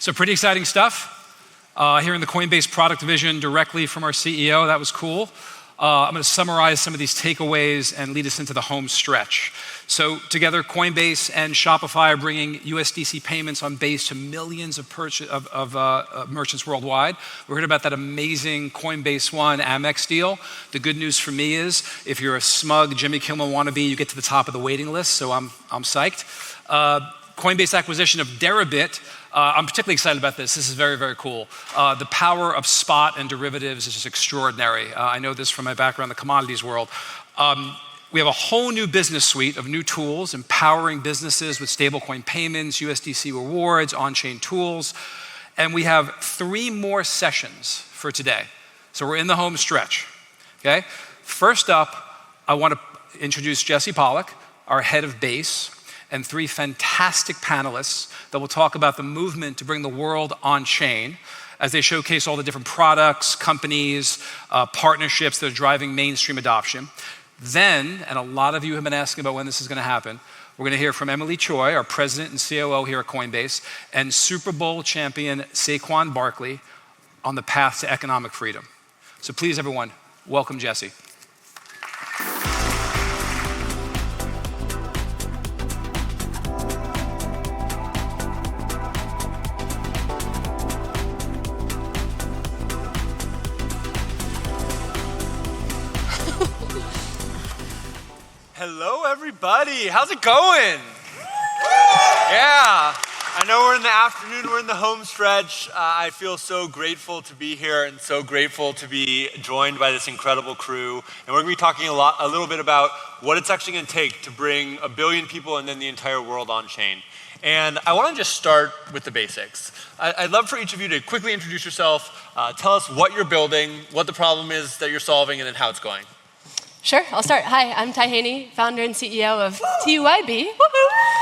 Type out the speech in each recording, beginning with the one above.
So pretty exciting stuff. Here in the Coinbase product division directly from our CEO. That was cool. I'm going to summarize some of these takeaways and lead us into the home stretch. So together, Coinbase and Shopify are bringing USDC payments on Base to millions of merchants worldwide. We heard about that amazing Coinbase One Amex deal. The good news for me is, if you're a smug Jimmy Kimmel wannabe, you get to the top of the waiting list, so I'm psyched. Coinbase acquisition of Deribit. I'm particularly excited about this. This is very, very cool. The power of spot and derivatives is just extraordinary. I know this from my background in the commodities world. We have a whole new business suite of new tools empowering businesses with stablecoin payments, USDC rewards, on-chain tools. And we have 3 more sessions for today. So we're in the home stretch, okay? First up, I want to introduce Jesse Pollak, our head of Base, and 3 fantastic panelists that will talk about the movement to bring the world on-chain as they showcase all the different products, companies, partnerships that are driving mainstream adoption. Then, and a lot of you have been asking about when this is going to happen, we're going to hear from Emily Choi, our president and COO here at Coinbase, and Super Bowl champion Saquon Barkley on the path to economic freedom. So please, everyone, welcome Jesse. Hello, everybody. How's it going? Yeah. I know we're in the afternoon, we're in the home stretch. I feel so grateful to be here and so grateful to be joined by this incredible crew. And we're going to be talking a little bit about what it's actually going to take to bring 1 billion people and then the entire world on chain. And I want to just start with the basics. I'd love for each of you to quickly introduce yourself, tell us what you're building, what the problem is that you're solving, and then how it's going. Sure, I'll start. Hi, I'm Haney, founder and CEO of TYB.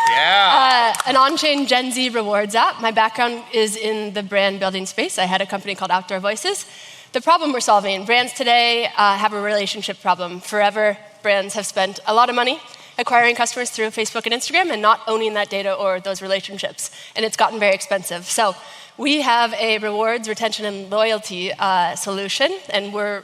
Yeah. An on-chain Gen Z rewards app. My background is in the brand building space. I had a company called Outdoor Voices. The problem we're solving, brands today have a relationship problem. Forever, brands have spent a lot of money acquiring customers through Facebook and Instagram and not owning that data or those relationships. And it's gotten very expensive. So we have a rewards, retention, and loyalty solution, and we're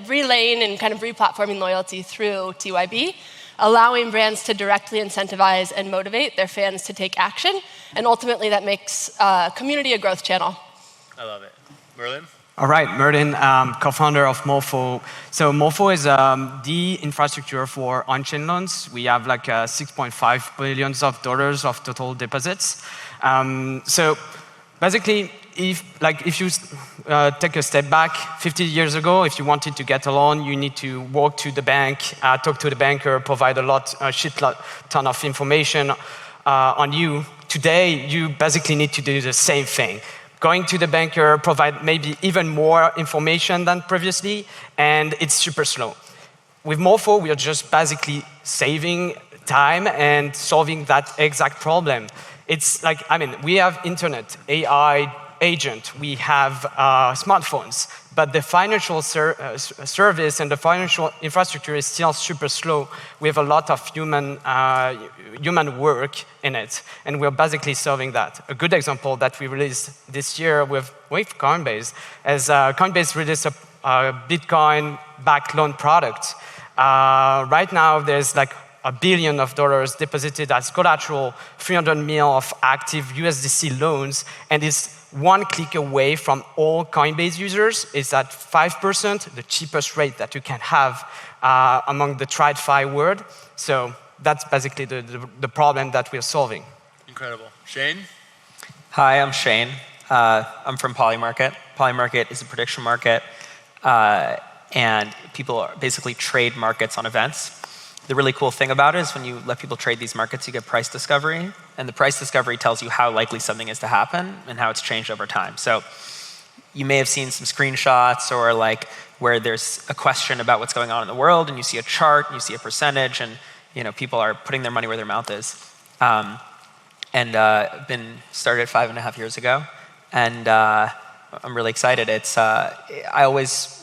relaying and kind of replatforming loyalty through TYB, allowing brands to directly incentivize and motivate their fans to take action, and ultimately that makes community a growth channel. I love it. Merlin? All right, Merlin, co-founder of Morpho. So Morpho is the infrastructure for on-chain loans. We have like $6.5 billion of total deposits. So basically, if you take a step back, 50 years ago, if you wanted to get a loan, you need to walk to the bank, talk to the banker, provide a ton of information on you. Today, you basically need to do the same thing. Going to the banker, provide maybe even more information than previously, and it's super slow. With Morpho, we are just basically saving time and solving that exact problem. It's like, we have internet, AI, agent, we have smartphones, but the financial service and the financial infrastructure is still super slow. We have a lot of human work in it, and we're basically solving that. A good example that we released this year with Coinbase is Coinbase released a Bitcoin-backed loan product. Right now, there's like $1 billion deposited as collateral, 300 mil of active USDC loans, and it's one click away from all Coinbase users. Is at 5%, the cheapest rate that you can have among the TradFi world. So that's basically the problem that we're solving. Incredible. Shayne? Hi, I'm Shayne. I'm from Polymarket. Polymarket is a prediction market, and people basically trade markets on events. The really cool thing about it is when you let people trade these markets, you get price discovery, and the price discovery tells you how likely something is to happen and how it's changed over time. So you may have seen some screenshots or like where there's a question about what's going on in the world, and you see a chart, and you see a percentage, and people are putting their money where their mouth is. Been started 5.5 years ago, and I'm really excited. I always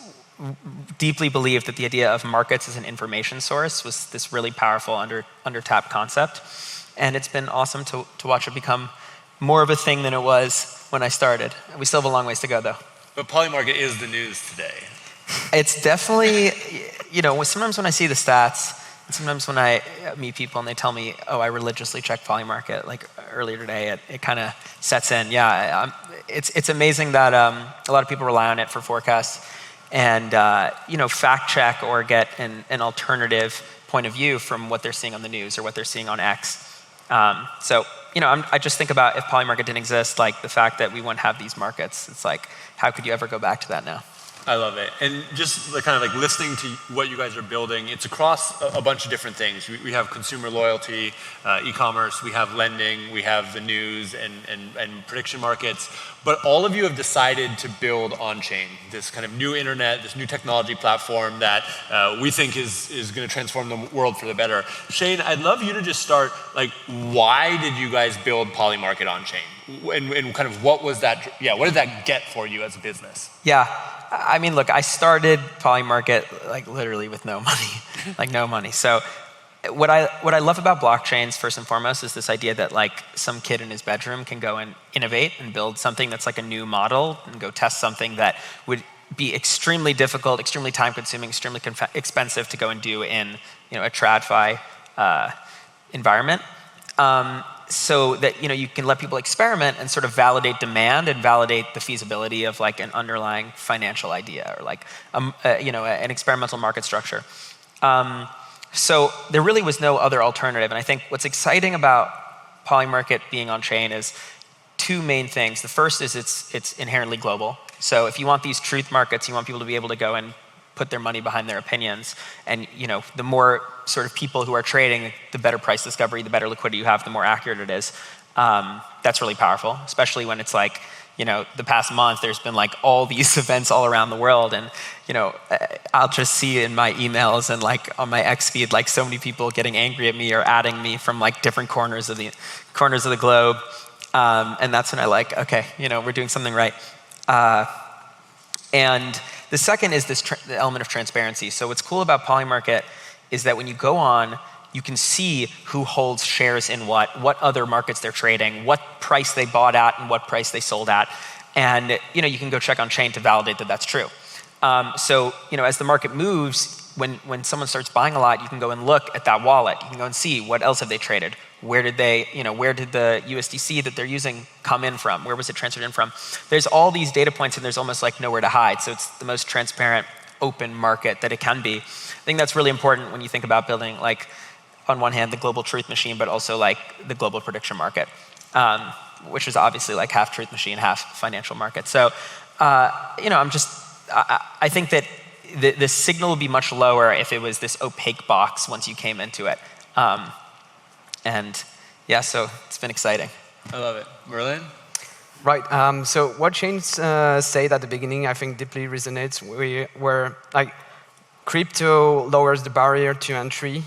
deeply believed that the idea of markets as an information source was this really powerful under-tapped concept. And it's been awesome to watch it become more of a thing than it was when I started. We still have a long ways to go, though. But Polymarket is the news today. It's definitely, sometimes when I see the stats, and sometimes when I meet people and they tell me, oh, I religiously check Polymarket, like earlier today, it kind of sets in. Yeah, it's amazing that a lot of people rely on it for forecasts and, fact check or get an alternative point of view from what they're seeing on the news or what they're seeing on X. I just think about if Polymarket didn't exist, like the fact that we wouldn't have these markets. It's like, how could you ever go back to that now? I love it. And just kind of listening to what you guys are building, it's across a bunch of different things. We have consumer loyalty, e-commerce, we have lending, we have the news and prediction markets. But all of you have decided to build Onchain, this kind of new internet, this new technology platform that we think is going to transform the world for the better. Shayne, I'd love you to just start, why did you guys build Polymarket Onchain? And kind of what was that, what did that get for you as a business? Yeah, I mean, look, I started Polymarket literally with no money, no money. So what I love about blockchains, first and foremost, is this idea that some kid in his bedroom can go and innovate and build something that's a new model and go test something that would be extremely difficult, extremely time consuming, extremely expensive to go and do in a TradFi environment. So that you can let people experiment and sort of validate demand and validate the feasibility of an underlying financial idea or an experimental market structure. So there really was no other alternative. And I think what's exciting about Polymarket being on chain is two main things. The first is it's inherently global. So if you want these truth markets, you want people to be able to go and put their money behind their opinions. And the more sort of people who are trading, the better price discovery, the better liquidity you have, the more accurate it is. That's really powerful, especially when it's the past month, there's been all these events all around the world. And, I'll just see in my emails and on my X feed, so many people getting angry at me or adding me from different corners of the globe. And that's when I okay, we're doing something right. And the second is the element of transparency. So what's cool about Polymarket is that when you go on, you can see who holds shares in what other markets they're trading, what price they bought at and what price they sold at. And you can go check on chain to validate that that's true. So as the market moves, when someone starts buying a lot, you can go and look at that wallet. You can go and see what else have they traded. Where did the USDC that they're using come in from? Where was it transferred in from? There's all these data points and there's almost nowhere to hide. So it's the most transparent, open market that it can be. I think that's really important when you think about building on one hand, the global truth machine, but also the global prediction market, which is obviously half truth machine, half financial market. So, I think that the signal would be much lower if it was this opaque box once you came into it. So it's been exciting. I love it. Merlin? Right. So what Shayne said at the beginning, I think deeply resonates. Where crypto lowers the barrier to entry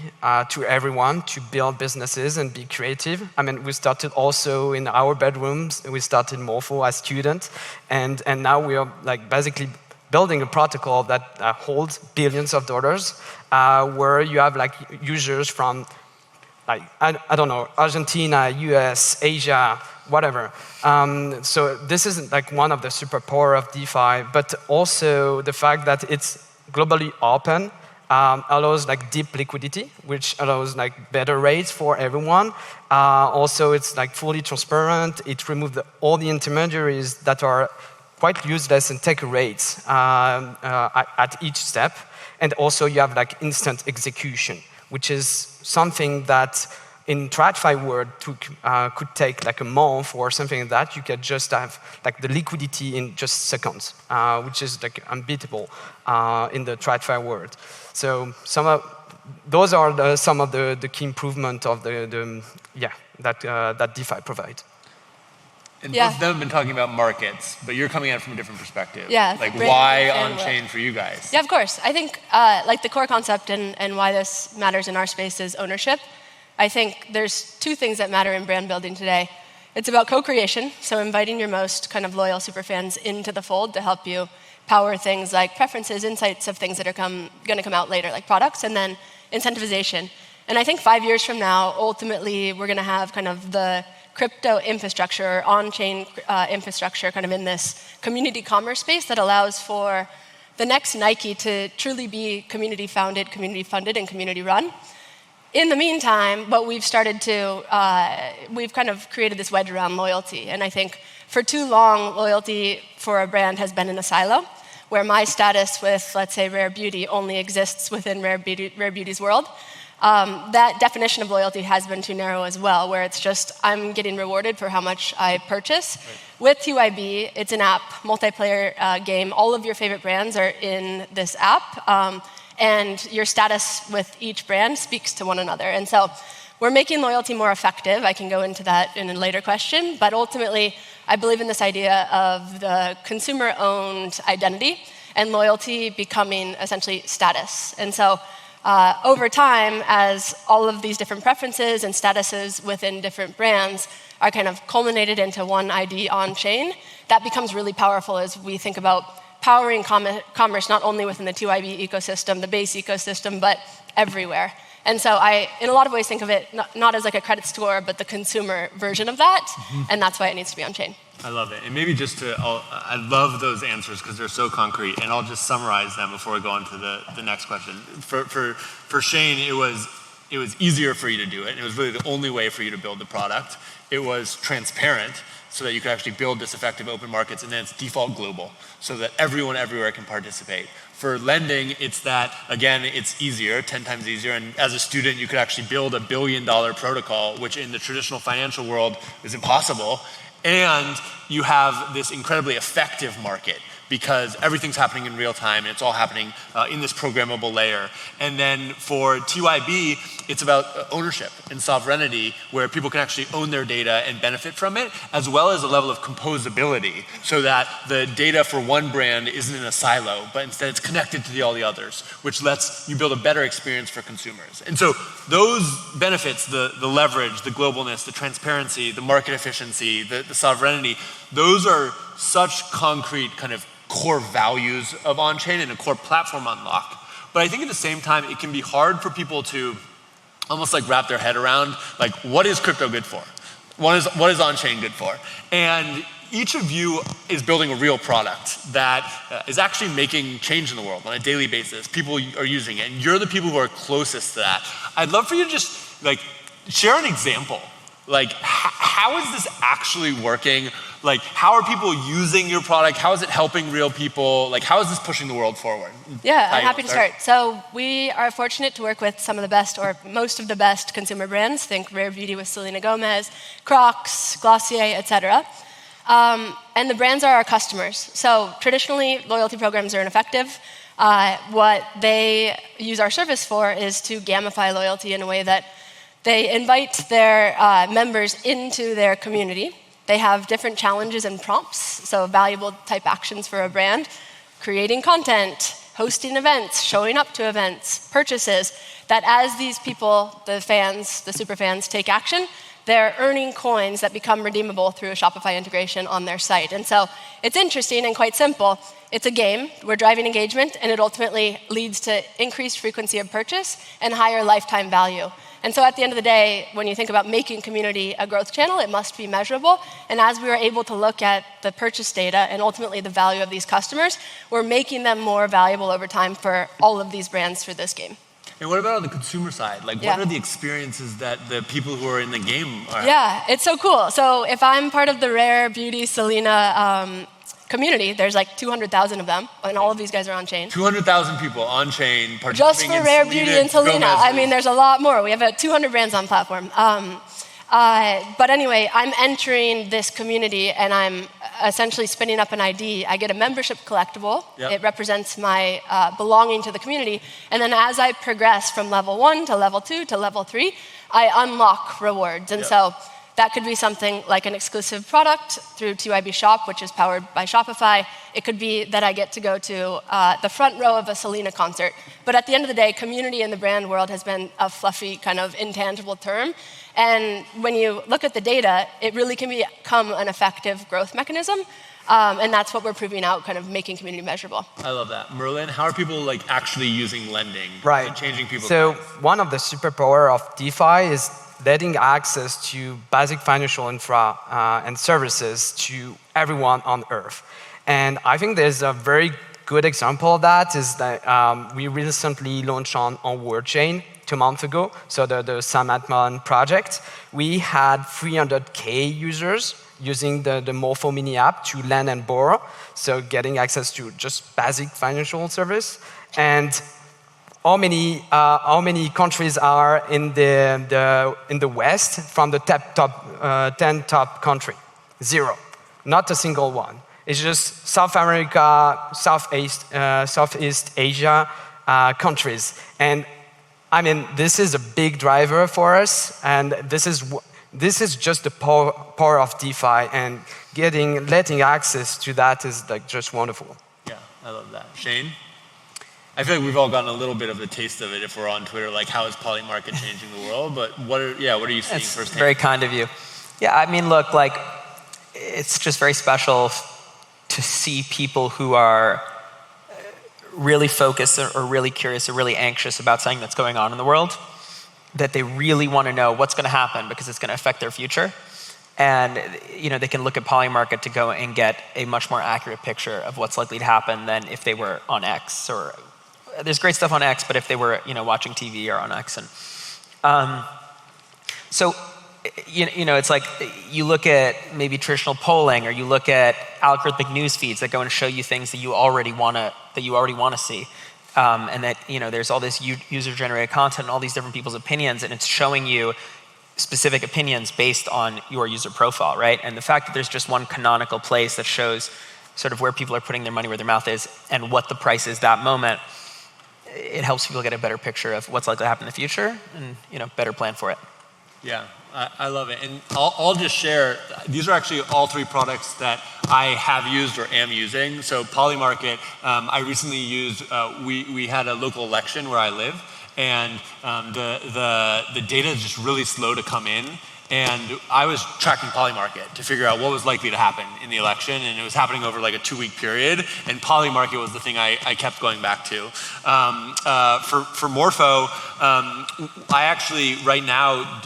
to everyone to build businesses and be creative. I mean, we started also in our bedrooms. We started Morpho as students, and now we are basically building a protocol that holds billions of dollars, where you have users from I don't know, Argentina, US, Asia, whatever. So this is one of the superpower of DeFi, but also the fact that it's globally open allows deep liquidity, which allows better rates for everyone. Also, it's fully transparent. It removes all the intermediaries that are quite useless and take rates at each step. And also, you have instant execution, which is something that in TradFi world could take a month or something like that. You can just have the liquidity in just seconds, which is unbeatable in the TradFi world. So those are some of the key improvement of that DeFi provide. And both of them have been talking about markets, but you're coming at it from a different perspective. Yeah. Why on-chain for you guys? Yeah, of course. I think the core concept and why this matters in our space is ownership. I think there's two things that matter in brand building today. It's about co-creation, so inviting your most kind of loyal superfans into the fold to help you power things like preferences, insights of things that are going to come out later, like products, and then incentivization. And I think 5 years from now, ultimately, we're going to have kind of the crypto infrastructure or on-chain infrastructure kind of in this community commerce space that allows for the next Nike to truly be community founded, community funded, and community run. In the meantime, what we've started to, we've kind of created this wedge around loyalty. And I think for too long, loyalty for a brand has been in a silo, where my status with, let's say, Rare Beauty only exists within Rare Beauty's world. That definition of loyalty has been too narrow as well, where it's just, I'm getting rewarded for how much I purchase. Right. With TYB, it's an app, multiplayer game. All of your favorite brands are in this app. And your status with each brand speaks to one another. And so we're making loyalty more effective. I can go into that in a later question. But ultimately, I believe in this idea of the consumer-owned identity and loyalty becoming essentially status. And so over time, as all of these different preferences and statuses within different brands are kind of culminated into one ID on-chain, that becomes really powerful as we think about powering commerce not only within the TYB ecosystem, the base ecosystem, but everywhere. And so I, in a lot of ways, think of it not as like a credit score, but the consumer version of that, and that's why it needs to be on-chain. I love it. And maybe just to, I love those answers because they're so concrete, and I'll just summarize them before we go on to the next question. For Shayne, it was easier for you to do it, and it was really the only way for you to build the product. It was transparent, so that you could actually build this effective open markets, and then it's default global, so that everyone everywhere can participate. For lending, it's that, again, it's easier, 10 times easier, and as a student, you could actually build $1 billion protocol, which in the traditional financial world is impossible, and you have this incredibly effective market, because everything's happening in real time, and it's all happening in this programmable layer. And then for TYB, it's about ownership and sovereignty, where people can actually own their data and benefit from it, as well as a level of composability, so that the data for one brand isn't in a silo, but instead it's connected to all the others, which lets you build a better experience for consumers. And so those benefits, the leverage, the globalness, the transparency, the market efficiency, the sovereignty, those are such concrete kind of core values of on-chain and a core platform unlock. But I think at the same time, it can be hard for people to almost like wrap their head around, like, what is crypto good for? What is on-chain good for? And each of you is building a real product that is actually making change in the world on a daily basis. People are using it, and you're the people who are closest to that. I'd love for you to just like share an example. Like, how is this actually working? Like, how are people using your product? How is it helping real people? Like, how is this pushing the world forward? Yeah, I'm happy to start. So we are fortunate to work with some of the best, or most of the best consumer brands. Think Rare Beauty with Selena Gomez, Crocs, Glossier, etc. And the brands are our customers. So traditionally, loyalty programs are ineffective. What they use our service for is to gamify loyalty in a way that they invite their members into their community. They have different challenges and prompts, so valuable type actions for a brand, creating content, hosting events, showing up to events, purchases, that as these people, the fans, the super fans, take action, they're earning coins that become redeemable through a Shopify integration on their site. And so it's interesting and quite simple. It's a game, we're driving engagement, and it ultimately leads to increased frequency of purchase and higher lifetime value. And so at the end of the day, when you think about making community a growth channel, it must be measurable. And as we were able to look at the purchase data and ultimately the value of these customers, we're making them more valuable over time for all of these brands through this game. And what about on the consumer side? Like, what are the experiences that the people who are in the game are? Yeah, it's so cool. So if I'm part of the Rare Beauty Selena community, there's like 200,000 of them, and all of these guys are on-chain. 200,000 people on-chain participating just for Rare Beauty and Selena. I mean, there's a lot more. We have 200 brands on platform. But anyway, I'm entering this community, and I'm essentially spinning up an ID. I get a membership collectible. Yep. It represents my belonging to the community. And then as I progress from level 1 to level 2 to level 3, I unlock rewards. And so that could be something like an exclusive product through TYB Shop, which is powered by Shopify. It could be that I get to go to the front row of a Selena concert. But at the end of the day, community in the brand world has been a fluffy, kind of intangible term. And when you look at the data, it really can become an effective growth mechanism. And that's what we're proving out, kind of making community measurable. I love that. Merlin, how are people like actually using lending? Right. And changing people's So lives? one of the superpower of DeFi is letting access to basic financial infra and services to everyone on Earth. And I think there's a very good example of that is that we recently launched on Onchain 2 months ago, so the Sam Altman project. We had 300K users using the Morpho mini app to lend and borrow, so getting access to just basic financial service. And how many countries are in the West from the top 10 top country? 0, not a single one. It's just South America, Southeast Asia countries. And I mean, this is a big driver for us, and this is just the power of DeFi, and letting access to that is like just wonderful. Yeah, I love that. Shayne? I feel like we've all gotten a little bit of a taste of it if we're on Twitter, like how is Polymarket changing the world? But what are you seeing firsthand? It's very kind of you. Yeah, I mean, look, like, it's just very special to see people who are really focused or really curious or really anxious about something that's going on in the world, that they really want to know what's going to happen because it's going to affect their future. And they can look at Polymarket to go and get a much more accurate picture of what's likely to happen than if they were on X. Or there's great stuff on X, but if they were watching TV or on X. And so it's like you look at maybe traditional polling, or you look at algorithmic news feeds that go and show you things that you already want to see, and that there's all this user-generated content and all these different people's opinions, and it's showing you specific opinions based on your user profile, right? And the fact that there's just one canonical place that shows sort of where people are putting their money where their mouth is and what the price is that moment, it helps people get a better picture of what's likely to happen in the future and better plan for it. Yeah, I love it. And I'll just share, these are actually all 3 products that I have used or am using. So Polymarket, I recently used, we had a local election where I live, and the data is just really slow to come in. And I was tracking Polymarket to figure out what was likely to happen in the election, and it was happening over like a 2-week period, and Polymarket was the thing I kept going back to. For Morpho, I actually right now,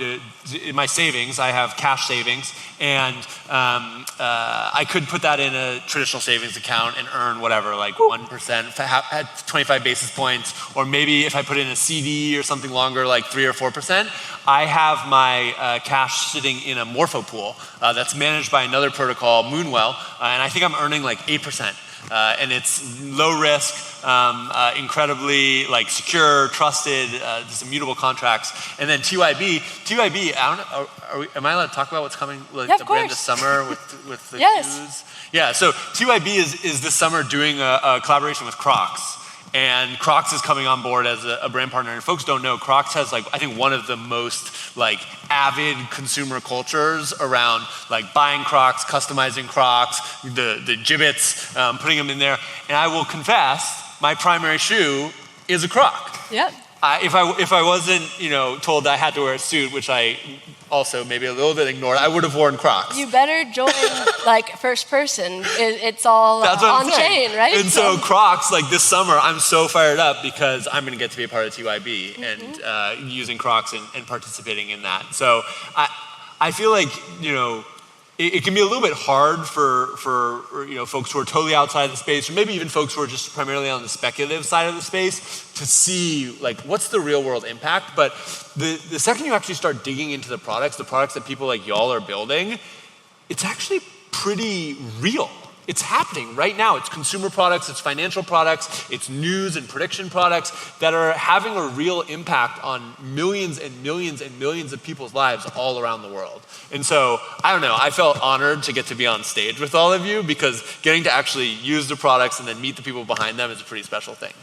in my savings, I have cash savings, and I could put that in a traditional savings account and earn whatever, like 1%, at 25 basis points, or maybe if I put in a CD or something longer, like 3 or 4%. I have my cash sitting in a Morpho pool that's managed by another protocol, Moonwell, and I think I'm earning like 8%. And it's low risk, incredibly like secure, trusted, just immutable contracts. And then TYB, I don't know, am I allowed to talk about what's coming, like the brand this summer with the shoes? Yeah, so TYB is this summer doing a collaboration with Crocs. And Crocs is coming on board as a brand partner. And folks don't know, Crocs has like, I think one of the most like avid consumer cultures around like buying Crocs, customizing Crocs, the Jibbits, putting them in there. And I will confess, my primary shoe is a Croc. Yep. If I wasn't, told that I had to wear a suit, which I also maybe a little bit ignored, I would have worn Crocs. You better join like first person. It's all Onchain, right? And so Crocs, like this summer, I'm so fired up because I'm going to get to be a part of TYB and using Crocs and participating in that. So I feel like, it can be a little bit hard for folks who are totally outside the space, or maybe even folks who are just primarily on the speculative side of the space, to see like what's the real world impact. But the second you actually start digging into the products that people like y'all are building, it's actually pretty real. It's happening right now. It's consumer products, it's financial products, it's news and prediction products that are having a real impact on millions and millions and millions of people's lives all around the world. And so, I don't know, I felt honored to get to be on stage with all of you, because getting to actually use the products and then meet the people behind them is a pretty special thing.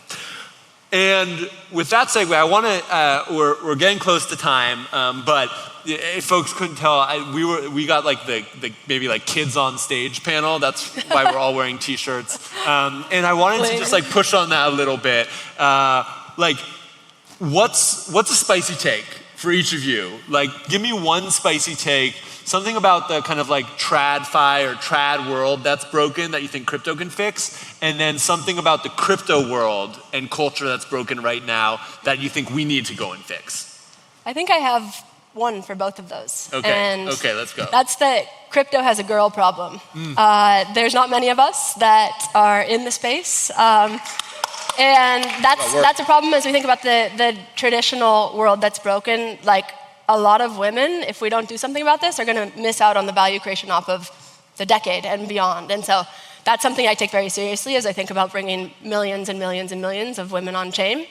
And with that segue, I want to, we're getting close to time, but if folks couldn't tell, we got like the maybe like kids on stage panel. That's why we're all wearing t-shirts. And I wanted to just like push on that a little bit. Like, what's a spicy take for each of you? Like, give me one spicy take, something about the kind of like trad-fi or trad world that's broken that you think crypto can fix, and then something about the crypto world and culture that's broken right now that you think we need to go and fix. I think I have one for both of those. Okay, And okay, let's go. That's that crypto has a girl problem. There's not many of us that are in the space. And that's a problem as we think about the traditional world that's broken. Like, a lot of women, if we don't do something about this, are going to miss out on the value creation off of the decade and beyond. And so that's something I take very seriously as I think about bringing millions and millions and millions of women on chain.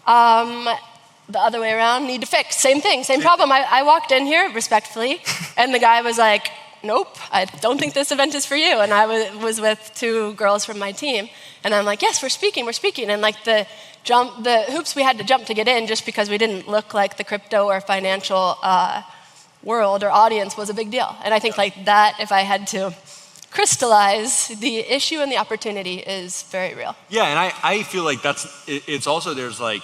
The other way around, need to fix. Same thing, same problem. I walked in here respectfully, and the guy was like, nope, I don't think this event is for you. And I was with 2 girls from my team, and I'm like, yes, we're speaking. And like the hoops we had to jump to get in just because we didn't look like the crypto or financial world or audience was a big deal. And I think like that, if I had to crystallize, the issue and the opportunity is very real. Yeah, and I feel like it's also, there's like,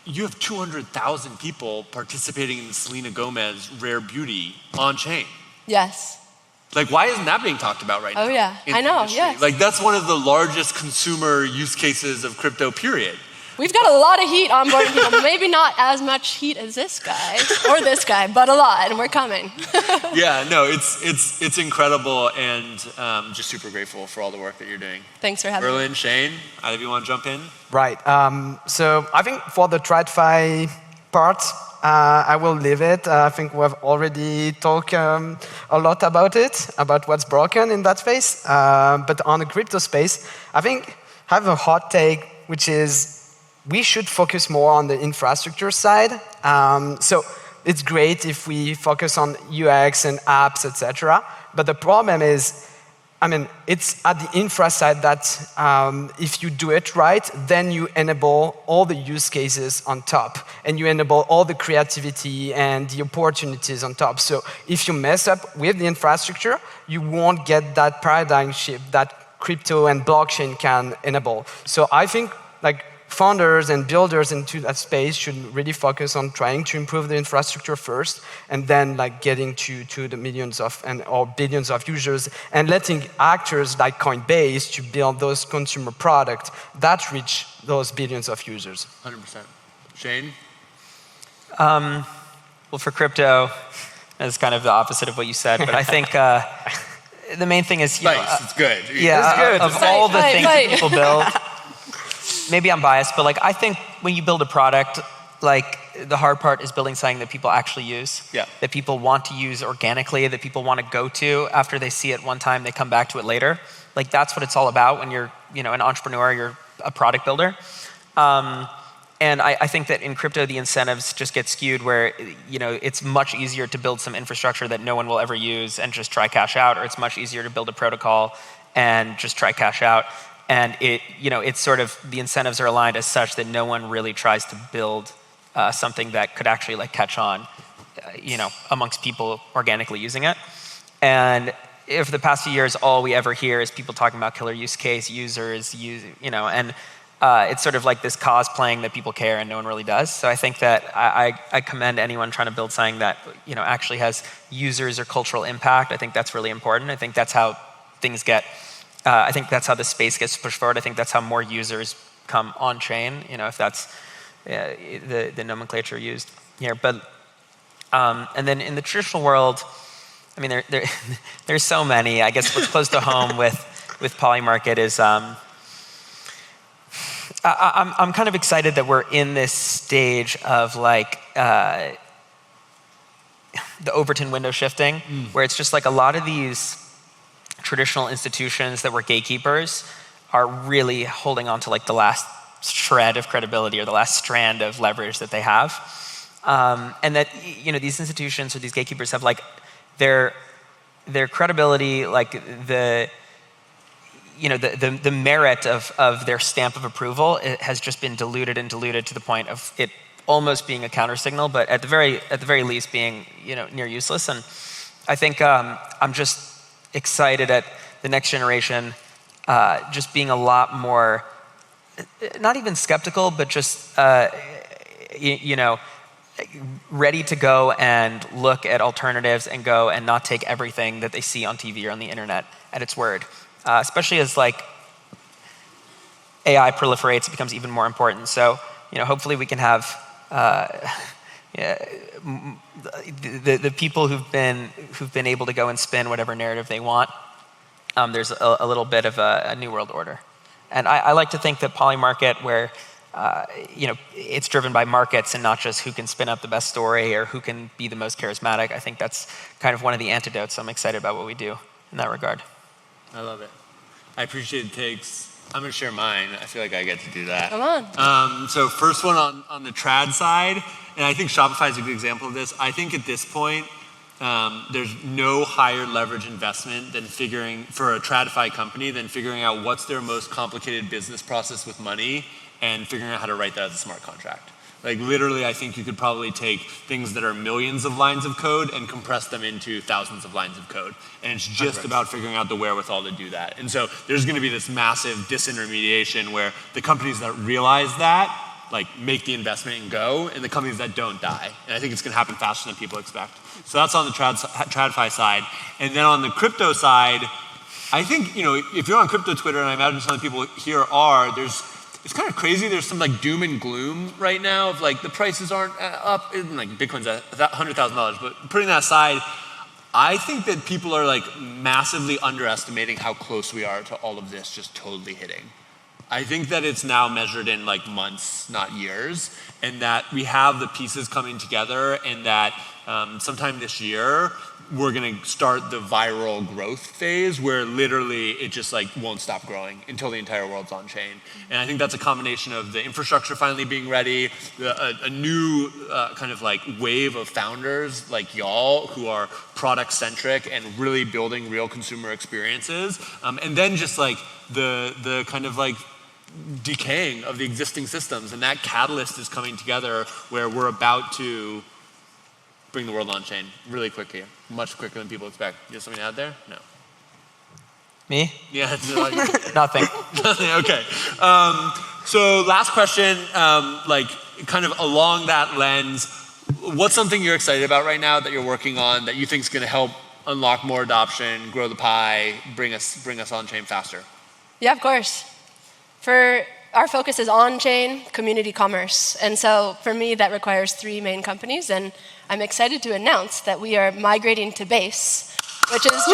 you have 200,000 people participating in the Selena Gomez Rare Beauty on chain. Yes. Like, why isn't that being talked about right now? Oh yeah, I know, yes. Like, that's one of the largest consumer use cases of crypto, period. We've got a lot of heat on board people. Maybe not as much heat as this guy or this guy, but a lot, and we're coming. Yeah, no, it's incredible, and just super grateful for all the work that you're doing. Thanks for having me. Merlin, Shayne, either of you want to jump in? Right. So I think for the TradFi part, I will leave it. I think we've already talked a lot about it, about what's broken in that space. But on the crypto space, I think I have a hot take, which is we should focus more on the infrastructure side. So it's great if we focus on UX and apps, etc. But the problem is, it's at the infra side that if you do it right, then you enable all the use cases on top, and you enable all the creativity and the opportunities on top. So if you mess up with the infrastructure, you won't get that paradigm shift that crypto and blockchain can enable. So I think like founders and builders into that space should really focus on trying to improve the infrastructure first, and then like getting to the millions of or billions of users, and letting actors like Coinbase to build those consumer products that reach those billions of users. 100%. Shayne? Well, for crypto, it's kind of the opposite of what you said, but I think the main thing is, Nice, it's good. Yeah, It's good. of all the things that people build, maybe I'm biased, but like I think when you build a product, like the hard part is building something that people actually use, that people want to use organically, that people want to go to after they see it one time, they come back to it later. Like that's what it's all about when you're an entrepreneur, you're a product builder. And I think that in crypto, the incentives just get skewed where, it's much easier to build some infrastructure that no one will ever use and just try cash out, or it's much easier to build a protocol and just try cash out. And it's sort of, the incentives are aligned as such that no one really tries to build something that could actually like catch on, amongst people organically using it. And if the past few years, all we ever hear is people talking about killer use case, users, and it's sort of like this cosplaying that people care and no one really does. So I think that I commend anyone trying to build something that, actually has users or cultural impact. I think that's really important. I think that's how things get, I think that's how the space gets pushed forward. I think that's how more users come on chain, if that's the nomenclature used here. But, and then in the traditional world, I mean, there's so many. I guess what's close to home with Polymarket is, I'm kind of excited that we're in this stage of like the Overton window shifting, where it's just like a lot of these traditional institutions that were gatekeepers are really holding on to like the last shred of credibility or the last strand of leverage that they have. And that, these institutions or these gatekeepers have like their credibility, like the merit of their stamp of approval, it has just been diluted to the point of it almost being a counter signal, but at the very least being near useless. And I think I'm just excited at the next generation just being a lot more, not even skeptical, but just ready to go and look at alternatives and go and not take everything that they see on TV or on the internet at its word. Especially as like AI proliferates, it becomes even more important. So, hopefully we can have, the people who've been able to go and spin whatever narrative they want, there's a little bit of a new world order. And I like to think that Polymarket, where it's driven by markets and not just who can spin up the best story or who can be the most charismatic. I think that's kind of one of the antidotes. I'm excited about what we do in that regard. I love it. I appreciate the takes. I'm going to share mine. I feel like I get to do that. Come on. So first one on the trad side, and I think Shopify is a good example of this. I think at this point, there's no higher leverage investment than for a TradFi company than figuring out what's their most complicated business process with money and figuring out how to write that as a smart contract. Like literally, I think you could probably take things that are millions of lines of code and compress them into thousands of lines of code. And it's just about figuring out the wherewithal to do that. And so there's gonna be this massive disintermediation where the companies that realize that, like make the investment and go, and the companies that don't die. And I think it's gonna happen faster than people expect. So that's on the TradFi side. And then on the crypto side, I think, if you're on crypto Twitter, and I imagine some of the people here are, it's kind of crazy. There's some like doom and gloom right now of like the prices aren't up, and like Bitcoin's at $100,000. But putting that aside, I think that people are like massively underestimating how close we are to all of this just totally hitting. I think that it's now measured in like months, not years, and that we have the pieces coming together, and that sometime this year, we're gonna start the viral growth phase where literally it just like won't stop growing until the entire world's on chain. And I think that's a combination of the infrastructure finally being ready, a new kind of like wave of founders like y'all who are product centric and really building real consumer experiences. And then just like the kind of like decaying of the existing systems, and that catalyst is coming together where we're about to bring the world on chain really quickly, much quicker than people expect. You have something out there? No. Me? Yeah. Nothing. Nothing. Okay. So last question, like kind of along that lens, what's something you're excited about right now that you're working on that you think is going to help unlock more adoption, grow the pie, bring us on chain faster? Yeah, of course. Our focus is on-chain community commerce. And so for me, that requires 3 main companies. And I'm excited to announce that we are migrating to Base, which is just,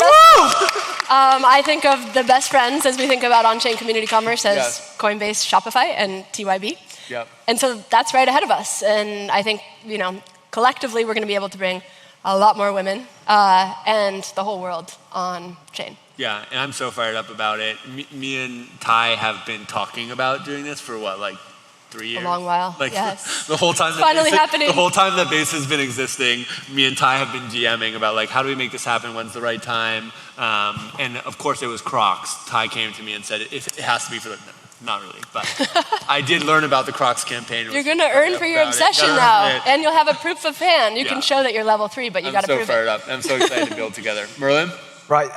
I think of the best friends as we think about on-chain community commerce as Coinbase, Shopify, and TYB. Yep. And so that's right ahead of us. And I think, collectively, we're going to be able to bring a lot more women and the whole world on chain. Yeah, and I'm so fired up about it. Me and Ty have been talking about doing this for what, like 3 years? A long while, like, yes. The whole time happening. The whole time that Base has been existing, me and Ty have been DMing about like, how do we make this happen? When's the right time? And of course it was Crocs. Ty came to me and said, it has to be for the, no, not really, but I did learn about the Crocs campaign. You're going to earn for your obsession now, and you'll have a proof of fan. You can show that you're level 3, but you got to prove it. I'm so fired up. I'm so excited to build together. Merlin? Right.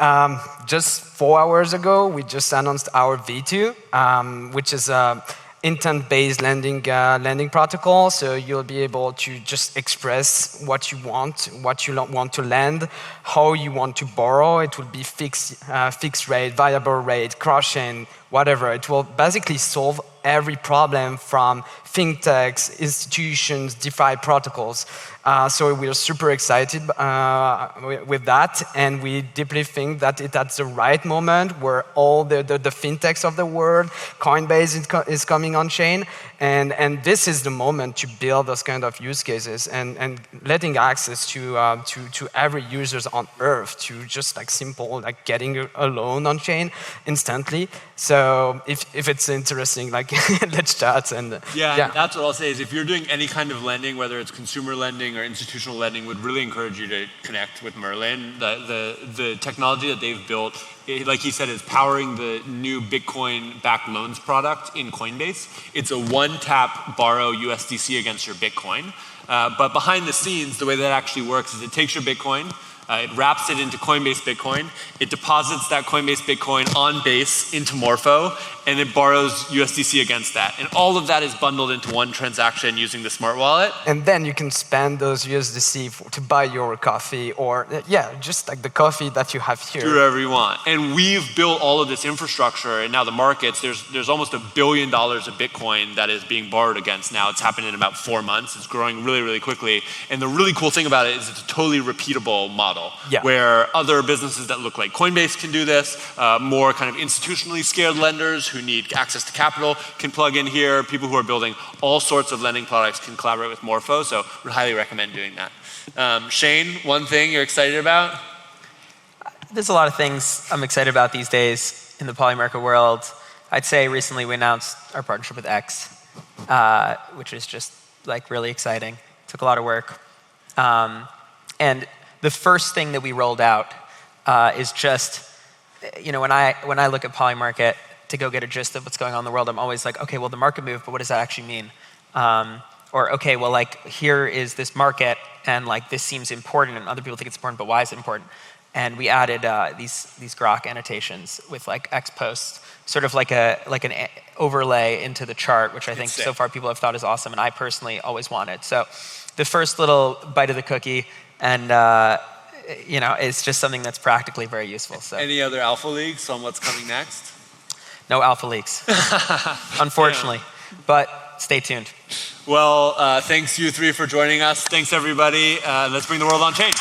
Just 4 hours ago, we just announced our V2, which is a intent-based lending protocol. So you'll be able to just express what you want to lend, how you want to borrow. It will be fixed rate, variable rate, cross-chain, whatever. It will basically solve every problem from fintechs, institutions, DeFi protocols. So we are super excited with that, and we deeply think that it's at the right moment where all the fintechs of the world, Coinbase is coming on chain, and this is the moment to build those kind of use cases and letting access to every users on Earth to just like simple like getting a loan on chain instantly. So if it's interesting, like let's chat and yeah. That's what I'll say is if you're doing any kind of lending, whether it's consumer lending or institutional lending, would really encourage you to connect with Merlin. The technology that they've built, like he said, is powering the new Bitcoin-backed loans product in Coinbase. It's a one-tap borrow USDC against your Bitcoin. But behind the scenes, the way that actually works is it takes your Bitcoin, It wraps it into Coinbase Bitcoin. It deposits that Coinbase Bitcoin on Base into Morpho, and it borrows USDC against that. And all of that is bundled into one transaction using the smart wallet. And then you can spend those USDC to buy your coffee or, just like the coffee that you have here. Do whatever you want. And we've built all of this infrastructure, and now the markets, there's almost $1 billion of Bitcoin that is being borrowed against now. It's happened in about 4 months. It's growing really, really quickly. And the really cool thing about it is it's a totally repeatable model, where other businesses that look like Coinbase can do this, more kind of institutionally scaled lenders who need access to capital can plug in here. People who are building all sorts of lending products can collaborate with Morpho, so would highly recommend doing that. Shayne, one thing you're excited about? There's a lot of things I'm excited about these days in the Polymarket world. I'd say recently we announced our partnership with X, which is just like really exciting. Took a lot of work. And the first thing that we rolled out is just, when I look at Polymarket to go get a gist of what's going on in the world, I'm always like, okay, well, the market moved, but what does that actually mean? Or, okay, well, like, here is this market, and like, this seems important, and other people think it's important, but why is it important? And we added these Grok annotations with like X posts, sort of like an overlay into the chart, which I think so far people have thought is awesome, and I personally always wanted. So the first little bite of the cookie, and it's just something that's practically very useful. So any other alpha leaks on what's coming next? No alpha leaks, unfortunately, but stay tuned. Well, thanks you three for joining us. Thanks everybody. Let's bring the world on chain.